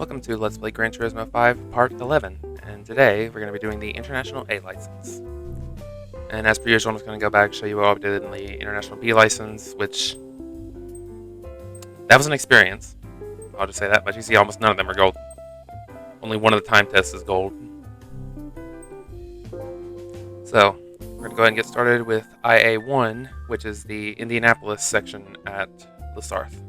Welcome to Let's Play Gran Turismo 5 Part 11, and today we're going to be doing the International A license. And as per usual, I'm just going to go back and show you what I did in the International B license, which... that was an experience. I'll just say that, but you see almost none of them are gold. Only one of the time tests is gold. So, we're going to go ahead and get started with IA1, which is the Indianapolis section at Sarth.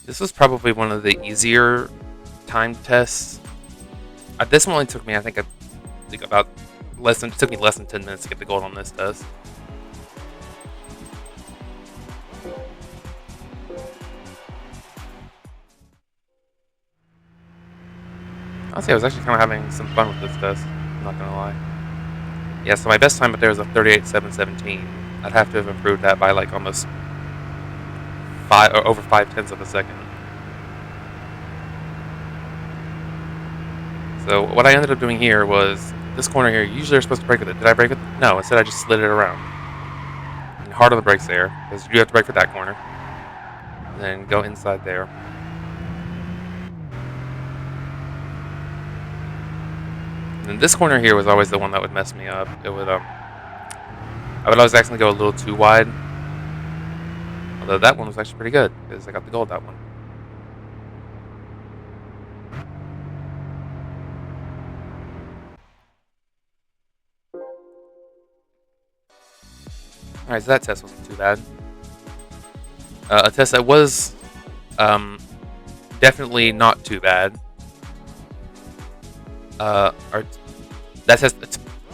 This was probably one of the easier time tests. This one only took me, I think about it took me less than 10 minutes to get the gold on this test. Honestly, I was actually kind of having some fun with this test, I'm not gonna lie. Yeah, so my best time up there was a 38.717. I'd have to have improved that by like almost over 5/10 of a second. So what I ended up doing here was, this corner here, usually you're supposed to brake with it. Did I brake with it? No, instead I just slid it around. And hard on the brakes there, because you have to brake for that corner. And then go inside there. And this corner here was always the one that would mess me up. It would, I would always accidentally go a little too wide. Although that one was actually pretty good, because I got the gold that one. Alright, so that test wasn't too bad. A test that was definitely not too bad. Or that test,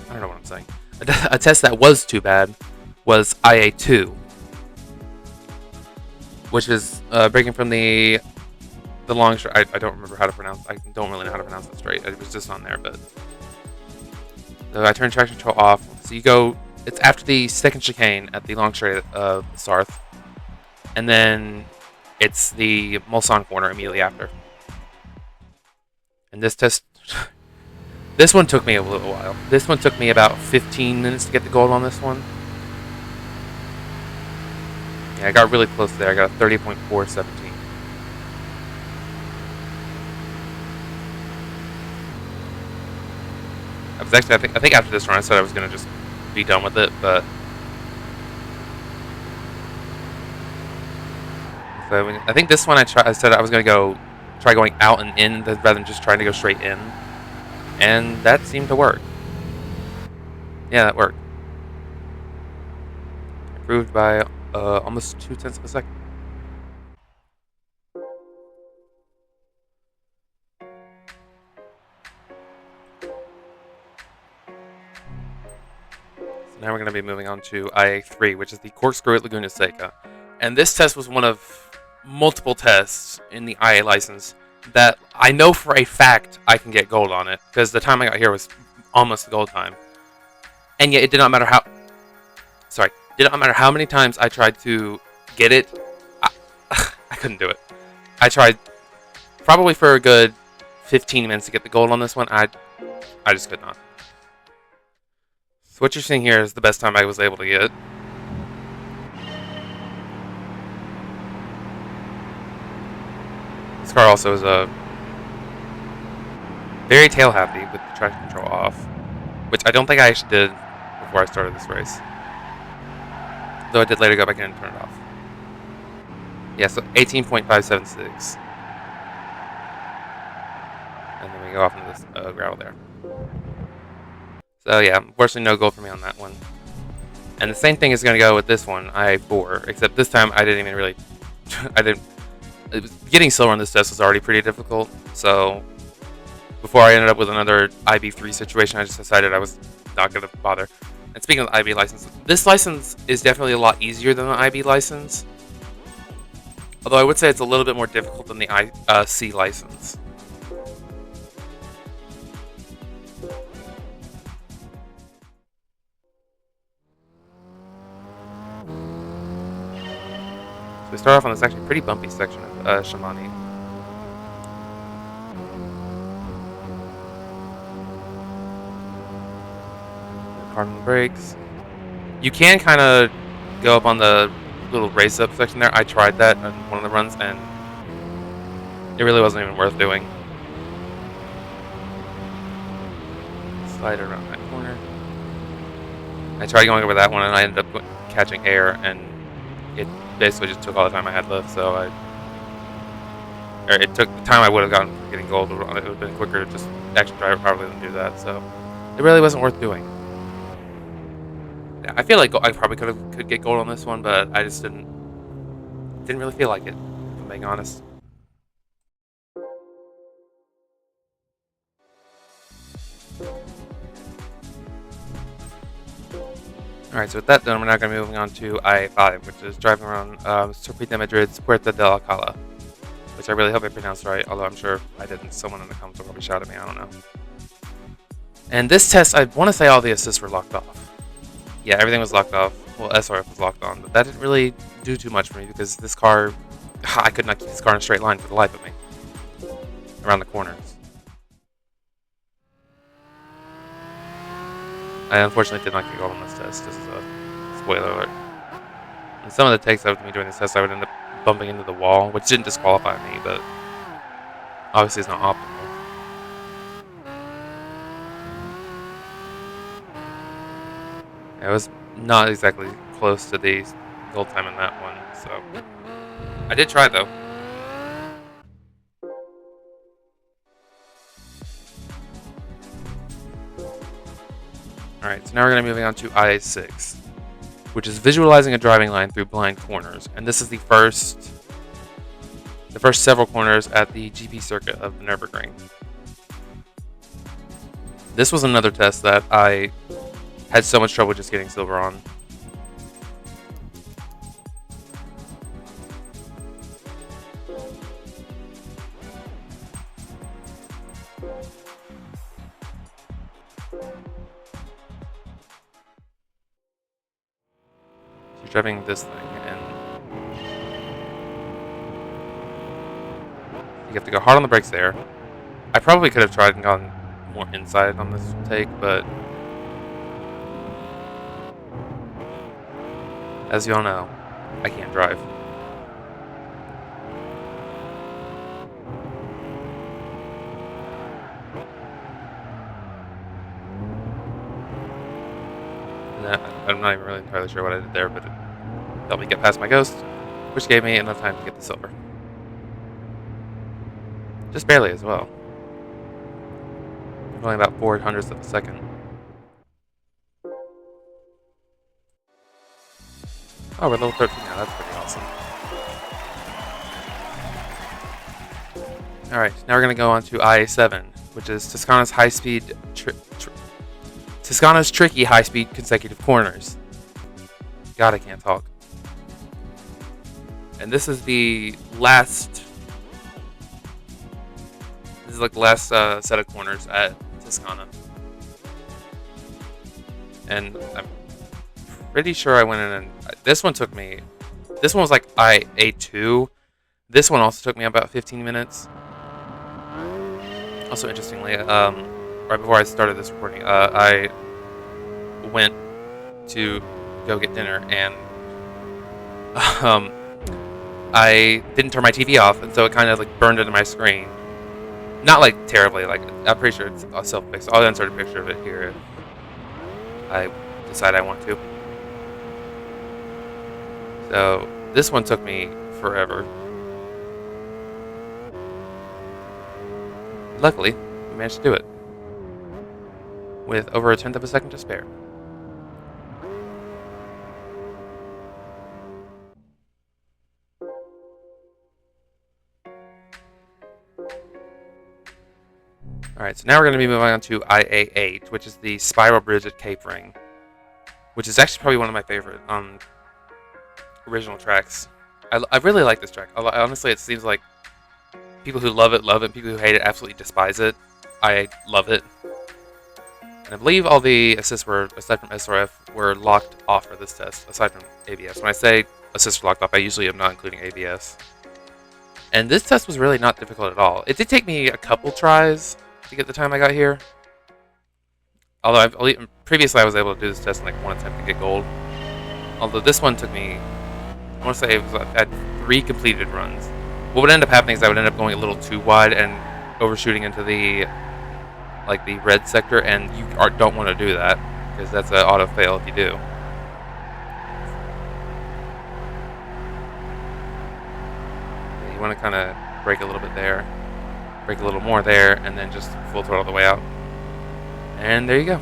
I don't know what I'm saying. A test that was too bad was IA2. Which is breaking from the long straight. I don't remember how to pronounce. I don't really know how to pronounce it straight. It was just on there, but so I turned traction control off. So you go. It's after the second chicane at the long straight of Sarth, and then it's the Mulsanne corner immediately after. And this test, this one took me a little while. This one took me about 15 minutes to get the gold on this one. Yeah, I got really close there. I got a 30.417. I was actually, I think after this run, I said I was gonna just be done with it, but so I think this one I said I was gonna try going out and in rather than just trying to go straight in, and that seemed to work. Yeah, that worked. Improved by almost 0.2 of a second. So now we're going to be moving on to IA3, which is the corkscrew at Laguna Seca. And this test was one of multiple tests in the IA license that I know for a fact I can get gold on it, because the time I got here was almost the gold time. And yet it did not matter how... Sorry. Did not matter how many times I tried to get it, I couldn't do it. I tried probably for a good 15 minutes to get the gold on this one. I just could not. So what you're seeing here is the best time I was able to get. This car also is very tail happy with the traction control off, which I don't think I actually did before I started this race. Though I did later go back in and turn it off. Yeah, so 18.576. And then we go off into this gravel there. So yeah, unfortunately no gold for me on that one. And the same thing is going to go with this one, IA4, except this time I didn't even really... getting silver on this test was already pretty difficult, so before I ended up with another IB3 situation, I just decided I was not going to bother. And speaking of the IB license, this license is definitely a lot easier than the IB license. Although I would say it's a little bit more difficult than the C license. So we start off on this actually pretty bumpy section of Shamani. Hard on the brakes. You can kind of go up on the little race up section there. I tried that on one of the runs, and it really wasn't even worth doing. Slide around that corner. I tried going over that one, and I ended up catching air, and it basically just took all the time I had left. So it took the time I would have gotten for getting gold. It would have been quicker to just actually drive it properly than do that. So it really wasn't worth doing. Yeah, I feel like I probably could get gold on this one, but I just didn't really feel like it, if I'm being honest. Alright, so with that done, we're now going to be moving on to I-5, which is driving around Sorpresa Madrid's Puerta de Alcalá, which I really hope I pronounced right, although I'm sure if I didn't, someone in the comments will probably shout at me, I don't know. And this test, I want to say all the assists were locked off. Yeah, everything was locked off. Well, SRF was locked on, but that didn't really do too much for me because this car, I could not keep this car in a straight line for the life of me around the corners. I unfortunately did not get gold on this test. This is a spoiler alert. And some of the takes of me doing this test, I would end up bumping into the wall, which didn't disqualify me, but obviously it's not optimal. I was not exactly close to the gold time in that one, so I did try though. Alright, so now we're going to be moving on to I-6, which is visualizing a driving line through blind corners. And this is the first several corners at the GP circuit of the Nürburgring. This was another test that I had so much trouble just getting silver on. You're driving this thing, and you have to go hard on the brakes there. I probably could have tried and gone more inside on this take, but as you all know, I can't drive. I'm not even really entirely sure what I did there, but it helped me get past my ghost, which gave me enough time to get the silver. Just barely as well. Only about 4/100ths of a second. Oh, we're level 13 now. That's pretty awesome. Alright, now we're going to go on to I-7, which is Toscana's high-speed... Toscana's tricky high-speed consecutive corners. God, I can't talk. And this is the last... This is like the last set of corners at Toscana. And I'm pretty sure I went in and... This one took me... This one was like I-A2. This one also took me about 15 minutes. Also, interestingly, right before I started this recording, I went to go get dinner, and I didn't turn my TV off, and so it kind of like burned into my screen. Not like terribly, like I'm pretty sure it's a self-fix. I'll insert a picture of it here if I decide I want to. So this one took me forever. Luckily, we managed to do it with over 1/10 of a second to spare. Alright, so now we're going to be moving on to IA8, which is the spiral bridge at Cape Ring, which is actually probably one of my favorite original tracks. I really like this track. Honestly, it seems like people who love it, and people who hate it absolutely despise it. I love it. And I believe all the assists were, aside from SRF, were locked off for this test, aside from ABS. When I say assists were locked off, I usually am not including ABS. And this test was really not difficult at all. It did take me a couple tries to get the time I got here. Although previously I was able to do this test in like one attempt to get gold. Although this one took me, I want to say I had 3 completed runs. What would end up happening is I would end up going a little too wide and overshooting into the red sector, and you don't want to do that because that's an auto fail if you do. You want to kind of brake a little bit there, brake a little more there, and then just full throttle the way out. And there you go.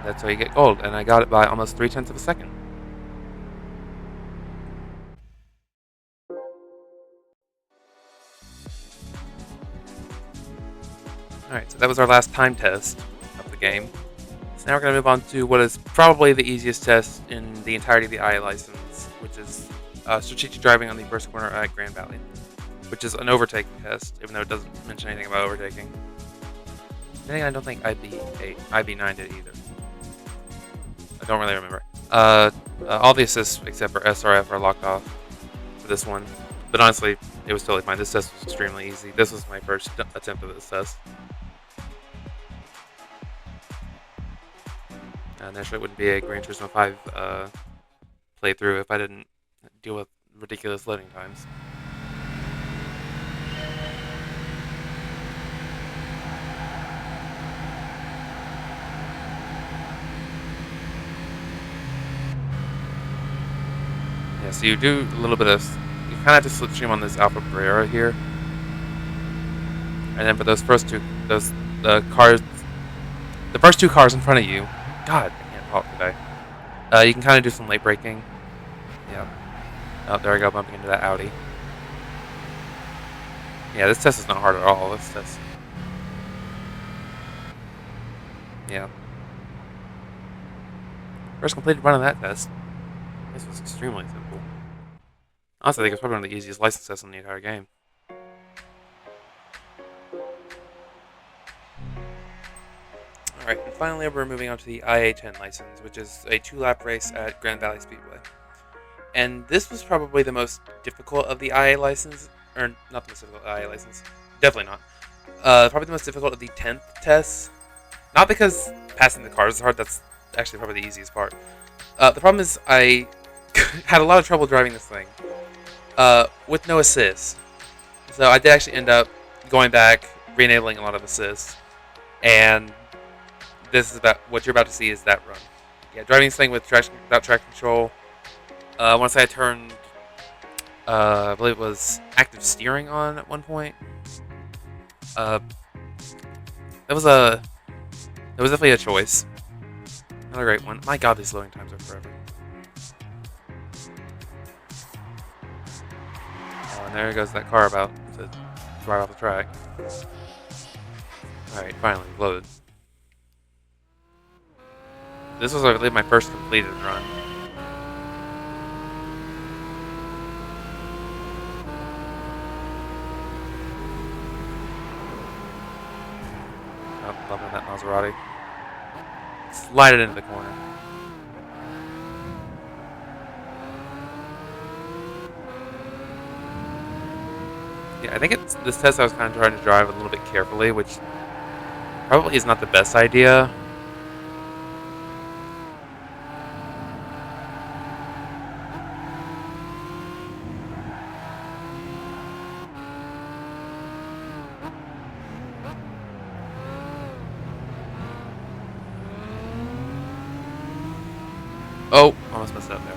That's how you get gold, and I got it by almost 0.3 of a second. Alright, so that was our last time test of the game. So now we're going to move on to what is probably the easiest test in the entirety of the IA license, which is strategic driving on the first corner at Grand Valley, which is an overtaking test, even though it doesn't mention anything about overtaking. I don't think IB9 did either. I don't really remember. All the assists except for SRF are locked off for this one, but honestly, it was totally fine. This test was extremely easy. This was my first attempt at this test. Naturally, it wouldn't be a Gran Turismo 5 playthrough if I didn't deal with ridiculous loading times. Yeah, so you do a little bit of, you kind of have to slipstream on this Alfa Barrera here, and then for those first two, the first 2 cars in front of you. God, I can't talk today. You can kind of do some late braking. Yeah. Oh, there I go, bumping into that Audi. Yeah, this test is not hard at all. This test. Yeah. First completed run of that test. This was extremely simple. Honestly, I think it's probably one of the easiest license tests in the entire game. Alright, and finally we're moving on to the IA10 license, which is a 2-lap race at Grand Valley Speedway. And this was probably the most difficult of the IA license, or not the most difficult IA license, definitely not. Probably the most difficult of the 10th tests. Not because passing the cars is hard, that's actually probably the easiest part. The problem is I had a lot of trouble driving this thing with no assists. So I did actually end up going back, re-enabling a lot of assists, and this is about what you're about to see is that run. Yeah, driving this thing without traction control. I want to say I turned, I believe it was active steering on at one point. That was definitely a choice. Not a great one. My God, these loading times are forever. Oh, and there goes that car about to drive off the track. Alright, finally, loaded. This was, I believe, my first completed run. Oh, bumping that Maserati. Slide it into the corner. Yeah, I think this test I was kind of trying to drive a little bit carefully, which probably is not the best idea. Oh, almost messed up there.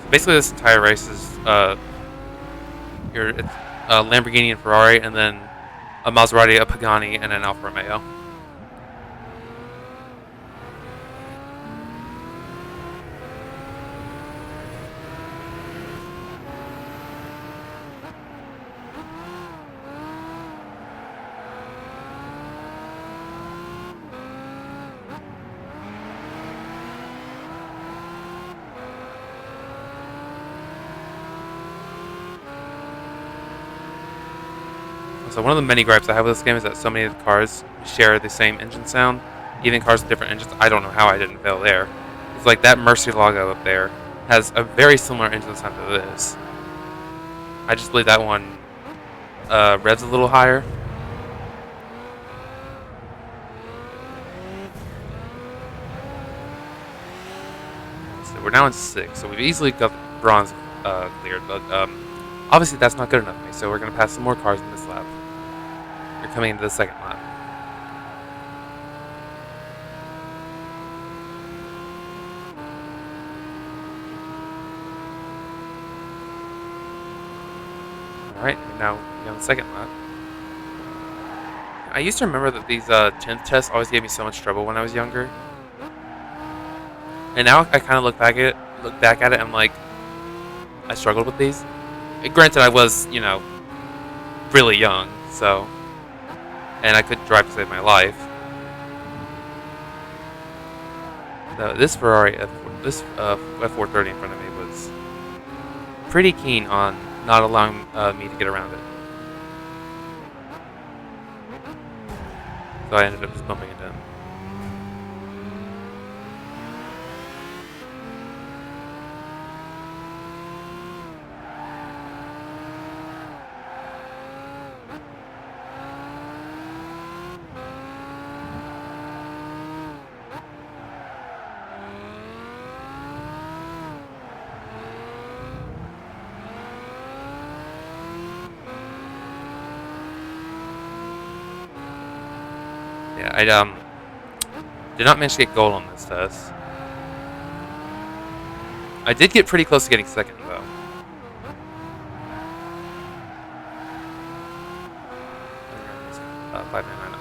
So basically, this entire race is it's a Lamborghini and Ferrari, and then a Maserati, a Pagani, and an Alfa Romeo. So one of the many gripes I have with this game is that so many of the cars share the same engine sound. Even cars with different engines. I don't know how I didn't fail there. It's like that Murcielago up there has a very similar engine sound to this. I just believe that one revs a little higher. now in 6, so we've easily got the bronze cleared, but obviously that's not good enough for me, so we're going to pass some more cars in this lap. We're coming into the second lap. Alright, now we're on the second lap. I used to remember that these 10th tests always gave me so much trouble when I was younger. And now I kind of look back at it, and I'm like, I struggled with these. Granted, I was, really young, so, and I couldn't drive to save my life. So this Ferrari, F430 in front of me was pretty keen on not allowing me to get around it. So I ended up just bumping into him. Yeah, I did not manage to get gold on this test. I did get pretty close to getting second though.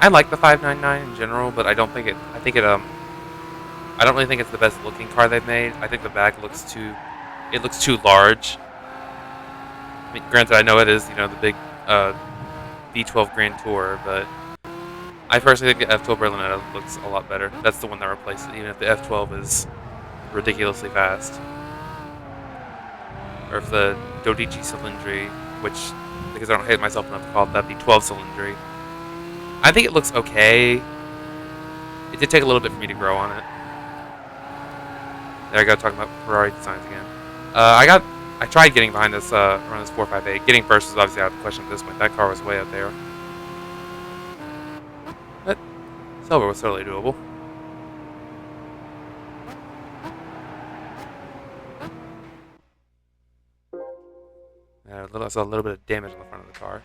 I like the 599 in general, but I don't think it. I don't really think it's the best looking car they've made. I think the back looks too large. I mean, granted, I know it is the big V12 Grand Tour, but I personally think the F12 Berlinetta looks a lot better. That's the one that replaced it, even if the F12 is ridiculously fast. Or if the Dodici Cylindri, which, because I don't hate myself enough to call it that, the 12 Cylindri. I think it looks okay. It did take a little bit for me to grow on it. There I go, talking about Ferrari designs again. I tried getting behind this, around this 458. Getting first was obviously out of the question at this point. That car was way up there. But silver was totally doable. I saw a little bit of damage on the front of the car.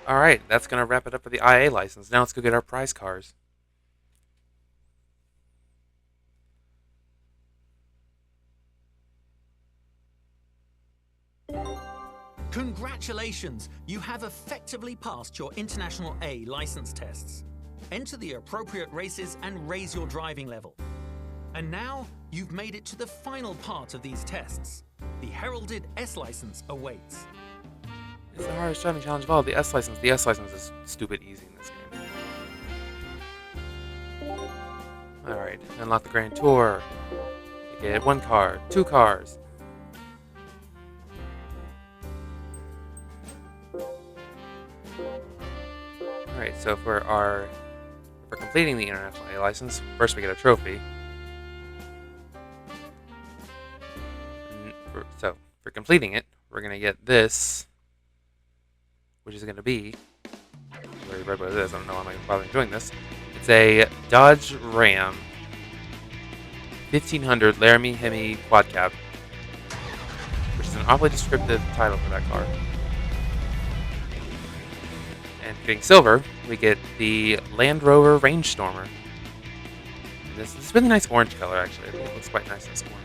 Alright, that's going to wrap it up for the IA license. Now let's go get our prize cars. Congratulations! You have effectively passed your International A license tests. Enter the appropriate races and raise your driving level. And now, you've made it to the final part of these tests. The heralded S license awaits. It's the hardest driving challenge of all, the S license. The S license is stupid easy in this game. Alright, unlock the Grand Tour. You get 1 car, 2 cars. Alright, so for completing the International A license, first we get a trophy. So, for completing it, we're going to get this, which is going to be, I already read what it is, I don't know why I'm bothering doing this. It's a Dodge Ram 1500 Laramie Hemi Quad Cab, which is an awfully descriptive title for that car. And getting silver, we get the Land Rover Range Stormer. And this is a really nice orange color, actually. I think it looks quite nice in this orange.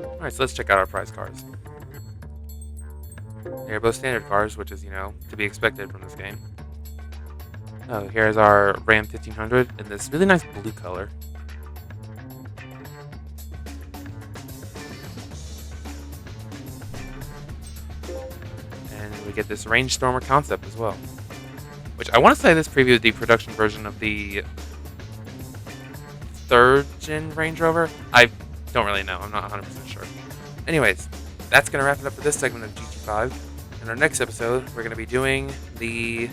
Alright, so let's check out our prize cars. They're both standard cars, which is, to be expected from this game. Oh, here's our Ram 1500 in this really nice blue color. And we get this Range Stormer concept as well. Which I want to say this previewed the production version of the 3rd gen Range Rover. I don't really know. I'm not 100% sure. Anyways, that's going to wrap it up for this segment of GT5. In our next episode, we're going to be doing the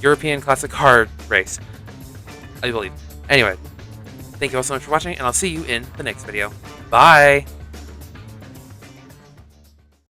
European Classic Car race, I believe. Anyway, Thank you all so much for watching, and I'll see you in the next video. Bye!